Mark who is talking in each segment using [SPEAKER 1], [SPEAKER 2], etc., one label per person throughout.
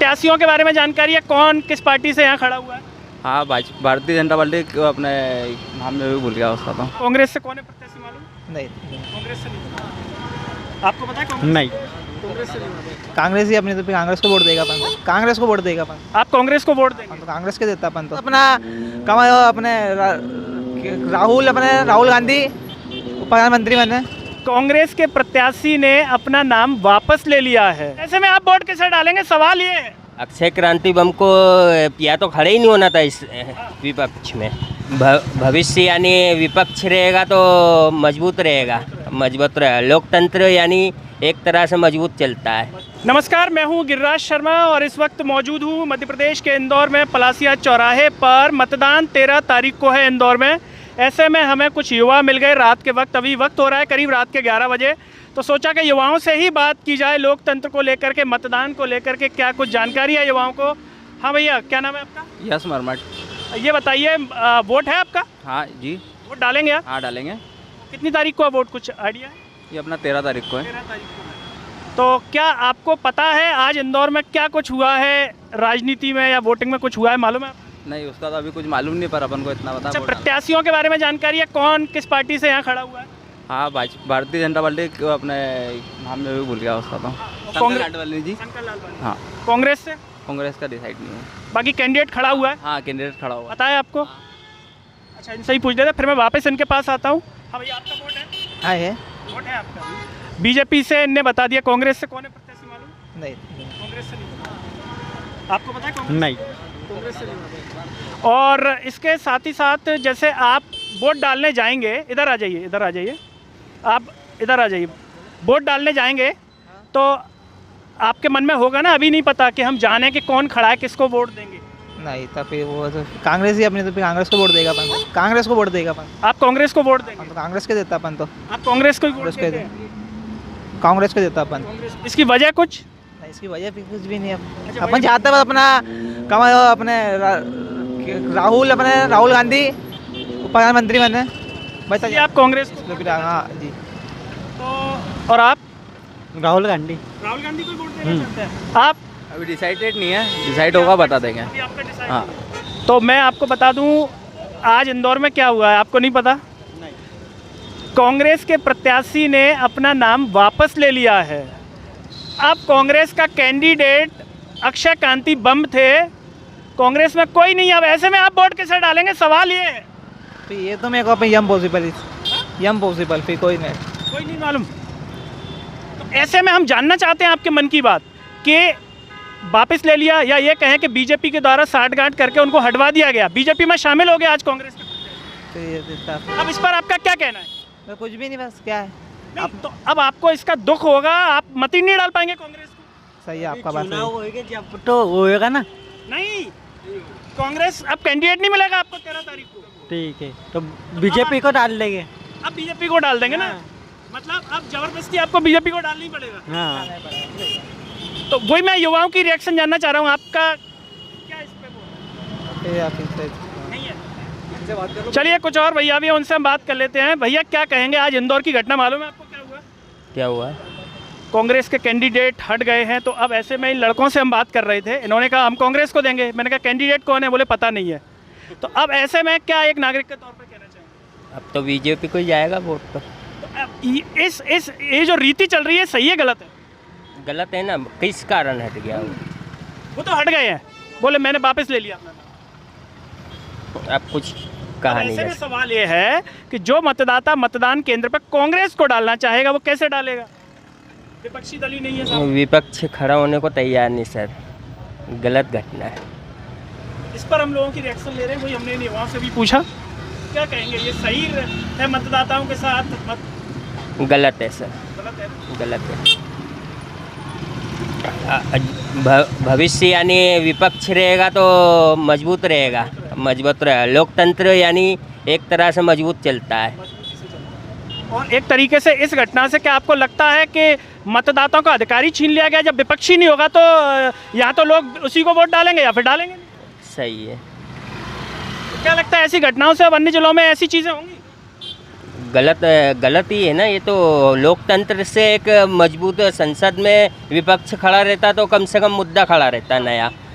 [SPEAKER 1] प्रत्याशियों के बारे में जानकारी है? कौन किस पार्टी से यहाँ खड़ा हुआ है?
[SPEAKER 2] हाँ, भारतीय जनता पार्टी अपने नाम में भी भूल गया उसका तो।
[SPEAKER 1] कांग्रेस से कौन है प्रत्याशी मालूम?
[SPEAKER 3] नहीं,
[SPEAKER 1] कांग्रेस से नहीं पता। आपको पता है कांग्रेस?
[SPEAKER 3] नहीं,
[SPEAKER 1] कांग्रेस से नहीं पता।
[SPEAKER 3] कांग्रेस ही अपनी तो कांग्रेस को वोट देगा अपन तो। कांग्रेस को वोट देगा अपन
[SPEAKER 1] आप कांग्रेस को वोट देंगे?
[SPEAKER 3] तो कांग्रेस के देता अपन तो अपना कमा अपने राहुल गांधी प्रधानमंत्री बने।
[SPEAKER 1] कांग्रेस के प्रत्याशी ने अपना नाम वापस ले लिया है, ऐसे में आप वोट किसे डालेंगे? सवाल ये है।
[SPEAKER 4] अक्षय क्रांति बम को या तो खड़े ही नहीं होना था इस विपक्ष में। भविष्य यानी विपक्ष रहेगा तो मजबूत रहेगा, लोकतंत्र यानी एक तरह से मजबूत चलता है।
[SPEAKER 1] नमस्कार, मैं हूं गिरिराज शर्मा और इस वक्त मौजूद हूं मध्य प्रदेश के इंदौर में पलासिया चौराहे पर। मतदान 13 तारीख को है इंदौर में। ऐसे में हमें कुछ युवा मिल गए रात के वक्त, अभी वक्त हो रहा है करीब रात के 11 बजे, तो सोचा कि युवाओं से ही बात की जाए लोकतंत्र को लेकर के, मतदान को लेकर के क्या कुछ जानकारी है युवाओं को। हाँ भैया, क्या नाम है आपका?
[SPEAKER 2] Yes marmot.
[SPEAKER 1] ये बताइए, वोट है आपका?
[SPEAKER 2] हाँ जी।
[SPEAKER 1] वोट डालेंगे आप?
[SPEAKER 2] हाँ डालेंगे।
[SPEAKER 1] कितनी तारीख को है वोट, कुछ आइडिया है?
[SPEAKER 2] ये अपना 13 तारीख को है।
[SPEAKER 1] 13 तारीख को है। तो क्या आपको पता है आज इंदौर में क्या कुछ हुआ है, राजनीति में या वोटिंग में कुछ हुआ है, मालूम है?
[SPEAKER 2] नहीं, उसका तो अभी कुछ मालूम नहीं, पर अपन को इतना पता।
[SPEAKER 1] अच्छा, प्रत्याशियों के बारे में जानकारी है? कौन किस पार्टी से यहाँ खड़ा हुआ है?
[SPEAKER 2] हाँ, भारतीय जनता पार्टी अपने नाम में भी भूल गया उसका तो।
[SPEAKER 1] कांग्रेस
[SPEAKER 2] लाडवानी जी। हाँ,
[SPEAKER 1] कांग्रेस से?
[SPEAKER 2] कांग्रेस का डिसाइड नहीं है।
[SPEAKER 1] बाकी कैंडिडेट खड़ा हुआ है?
[SPEAKER 2] हाँ, कैंडिडेट खड़ा हुआ है।
[SPEAKER 1] पता है आपको? अच्छा, इनसे ही पूछ लेते, फिर मैं वापस इनके पास आता हूँ। हाँ भैया, आपका वोट है?
[SPEAKER 3] हाँ है।
[SPEAKER 1] वोट है आपका? बीजेपी से इनने बता दिया। कांग्रेस से कौन है प्रत्याशी मालूम?
[SPEAKER 3] नहीं,
[SPEAKER 1] कांग्रेस से नहीं पता। आपको पता है कांग्रेस?
[SPEAKER 3] नहीं।
[SPEAKER 1] कांग्रेस से नहीं पता। और इसके साथ ही साथ जैसे आप वोट डालने जाएंगे, इधर आ जाइए, इधर आ जाइए, आप इधर आ जाइए, वोट डालने जाएंगे तो आपके मन में होगा ना, अभी नहीं पता कि हम जाने कि कौन खड़ा है, किसको वोट देंगे?
[SPEAKER 3] नहीं, तब फिर वो तो कांग्रेस ही अपनी तो कांग्रेस को वोट देगा अपन तो। कांग्रेस को वोट देगा अपन
[SPEAKER 1] आप कांग्रेस को वोट देंगे?
[SPEAKER 3] तो कांग्रेस के देता अपन तो।
[SPEAKER 1] आप कांग्रेस को ही वोट
[SPEAKER 3] कांग्रेस के
[SPEAKER 1] देंगे?
[SPEAKER 3] कांग्रेस को देता अपन।
[SPEAKER 1] इसकी वजह कुछ?
[SPEAKER 3] नहीं, इसकी वजह भी कुछ भी नहीं है। अपन चाहते हैं अपना कमा राहुल गांधी प्रधानमंत्री बने।
[SPEAKER 1] बताइए, आप कांग्रेस को?
[SPEAKER 3] हाँ जी।
[SPEAKER 1] तो और आप?
[SPEAKER 3] राहुल गांधी
[SPEAKER 1] राहुल गांधी को वोट देना चाहते हैं आप?
[SPEAKER 2] अभी डिसाइडेड नहीं है, डिसाइड होगा बता देंगे।
[SPEAKER 1] अभी आपका डिसाइड
[SPEAKER 2] हाँ।
[SPEAKER 1] नहीं है। तो मैं आपको बता दूं आज इंदौर में क्या हुआ है, आपको नहीं पता?
[SPEAKER 3] नहीं।
[SPEAKER 1] कांग्रेस के प्रत्याशी ने अपना नाम वापस ले लिया है। अब कांग्रेस का कैंडिडेट अक्षय क्रांति बम थे, कांग्रेस में कोई नहीं। अब ऐसे में आप वोट किसे डालेंगे? सवाल ये है।
[SPEAKER 3] फिर ये तो मेरे को यम पॉसिबल फिर कोई नहीं
[SPEAKER 1] मालूम। तो ऐसे में हम जानना चाहते हैं आपके मन की बात कि वापस ले लिया, या ये कहें कि बीजेपी के द्वारा साठगांठ करके उनको हटवा दिया गया, बीजेपी में शामिल हो गया आज कांग्रेस के। अब इस पर आपका क्या कहना है?
[SPEAKER 3] कुछ भी नहीं, बस क्या है
[SPEAKER 1] नहीं, तो अब आपको इसका दुख होगा, आप मत ही नहीं डाल पाएंगे कांग्रेस को।
[SPEAKER 3] सही है आपका बात।
[SPEAKER 5] जब तो होएगा ना।
[SPEAKER 1] नहीं, कांग्रेस अब कैंडिडेट नहीं मिलेगा आपको 13 तारीख को।
[SPEAKER 5] ठीक है, तो बीजेपी को डाल देंगे।
[SPEAKER 1] अब बीजेपी को डाल देंगे ना, मतलब अब जबरदस्ती आपको बीजेपी को डालना ही पड़ेगा।
[SPEAKER 5] हाँ,
[SPEAKER 1] तो वही मैं युवाओं की रिएक्शन जानना चाह रहा हूँ, आपका क्या इस पे बोल नहीं है? चलिए, कुछ और भैया भी, उनसे हम बात कर लेते हैं। भैया, क्या कहेंगे? आज इंदौर की घटना मालूम है आपको? क्या हुआ?
[SPEAKER 4] क्या हुआ?
[SPEAKER 1] कांग्रेस के कैंडिडेट हट गए हैं, तो अब ऐसे में इन लड़कों से हम बात कर रहे थे, इन्होंने कहा हम कांग्रेस को देंगे। मैंने कहा कैंडिडेट कौन है? बोले पता नहीं है। तो अब ऐसे में क्या एक नागरिक के तौर पर कहना चाहिए?
[SPEAKER 4] अब तो बीजेपी को ही जाएगा वोट तो।
[SPEAKER 1] अब ये जो रीति चल रही है, सही है गलत है?
[SPEAKER 4] गलत है ना, किस कारण हट गया
[SPEAKER 1] वो तो हट गए हैं, बोले मैंने वापस ले लिया अपना नाम।
[SPEAKER 4] अब कुछ कहा नहीं
[SPEAKER 1] ऐसे में
[SPEAKER 4] जा सकता।
[SPEAKER 1] सवाल ये है कि जो मतदाता मतदान केंद्र पर कांग्रेस को डालना चाहेगा वो कैसे डालेगा? विपक्षी दल ही नहीं है साहब।
[SPEAKER 4] विपक्ष खड़ा होने को तैयार नहीं सर, गलत घटना है।
[SPEAKER 1] इस पर हम लोगों की रिएक्शन ले रहे हैं, वही हमने युवाओं से भी पूछा। क्या कहेंगे, ये सही है मतदाताओं के साथ?
[SPEAKER 4] गलत है सर,
[SPEAKER 1] गलत है।
[SPEAKER 4] गलत है। भविष्य यानी विपक्ष रहेगा तो मजबूत रहेगा, लोकतंत्र यानी एक तरह से मजबूत चलता है।
[SPEAKER 1] और एक तरीके से इस घटना से क्या आपको लगता है कि मतदाताओं का अधिकार ही छीन लिया गया? जब विपक्षी नहीं होगा तो यहाँ तो लोग उसी को वोट डालेंगे या फिर डालेंगे नहीं?
[SPEAKER 4] सही है।
[SPEAKER 1] क्या लगता है ऐसी घटनाओं से अब अन्य जिलों में ऐसी चीज़ें होंगी?
[SPEAKER 4] गलत ही है ना ये तो। लोकतंत्र से एक मजबूत संसद में विपक्ष खड़ा रहता तो कम से कम मुद्दा खड़ा रहता,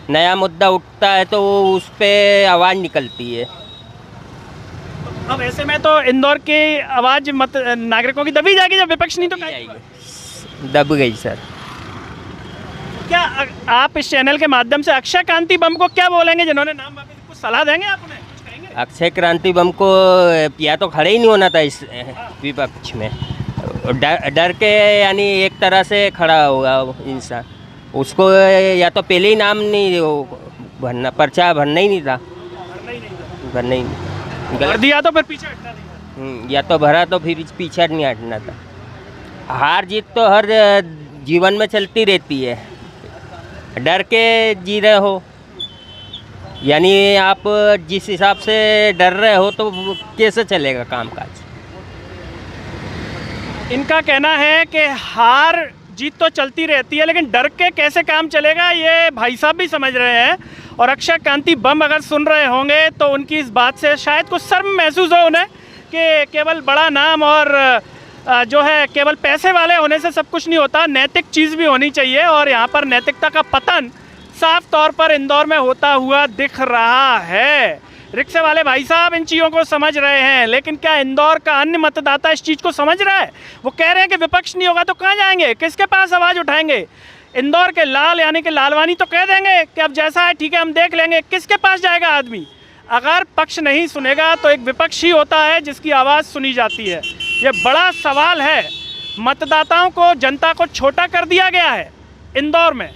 [SPEAKER 4] नया मुद्दा उठता है तो उस पर आवाज़ निकलती है।
[SPEAKER 1] अब ऐसे में तो इंदौर की आवाज़ मत नागरिकों की दबी जाएगी जब विपक्ष नहीं तो
[SPEAKER 4] दब गई सर।
[SPEAKER 1] क्या आप इस चैनल के माध्यम से अक्षय क्रांति बम को क्या बोलेंगे जिन्होंने नाम वापस, कुछ सलाह देंगे आप उन्हें, कुछ कहेंगे?
[SPEAKER 4] अक्षय क्रांति बम को या तो खड़े ही नहीं होना था इस विपक्ष में, डर के यानी एक तरह से खड़ा होगा इंसान, उसको या तो पहले ही नाम नहीं भरना, पर्चा भरना ही नहीं था, भरना ही नहीं,
[SPEAKER 1] कर दिया तो फिर पीछे हटना नहीं था।
[SPEAKER 4] या तो भरा तो फिर पीछे नहीं हटना था। हार जीत तो हर जीवन में चलती रहती है, डर के जी रहे हो, यानी आप जिस हिसाब से डर रहे हो तो कैसे चलेगा कामकाज।
[SPEAKER 1] इनका कहना है कि हार जीत तो चलती रहती है लेकिन डर के कैसे काम चलेगा ये भाई साहब भी समझ रहे हैं। और अक्षय क्रांति बम अगर सुन रहे होंगे तो उनकी इस बात से शायद कुछ शर्म महसूस हो उन्हें कि केवल बड़ा नाम और जो है केवल पैसे वाले होने से सब कुछ नहीं होता, नैतिक चीज़ भी होनी चाहिए। और यहाँ पर नैतिकता का पतन साफ तौर पर इंदौर में होता हुआ दिख रहा है। रिक्शे वाले भाई साहब इन चीज़ों को समझ रहे हैं, लेकिन क्या इंदौर का अन्य मतदाता इस चीज़ को समझ रहा है? वो कह रहे हैं कि विपक्ष नहीं होगा तो कहाँ जाएंगे, किसके पास आवाज़ उठाएंगे? इंदौर के लाल यानी कि लालवानी तो कह देंगे कि अब जैसा है ठीक है हम देख लेंगे, किसके पास जाएगा आदमी? अगर पक्ष नहीं सुनेगा तो एक विपक्ष ही होता है जिसकी आवाज़ सुनी जाती है। ये बड़ा सवाल है। मतदाताओं को, जनता को छोटा कर दिया गया है इंदौर में।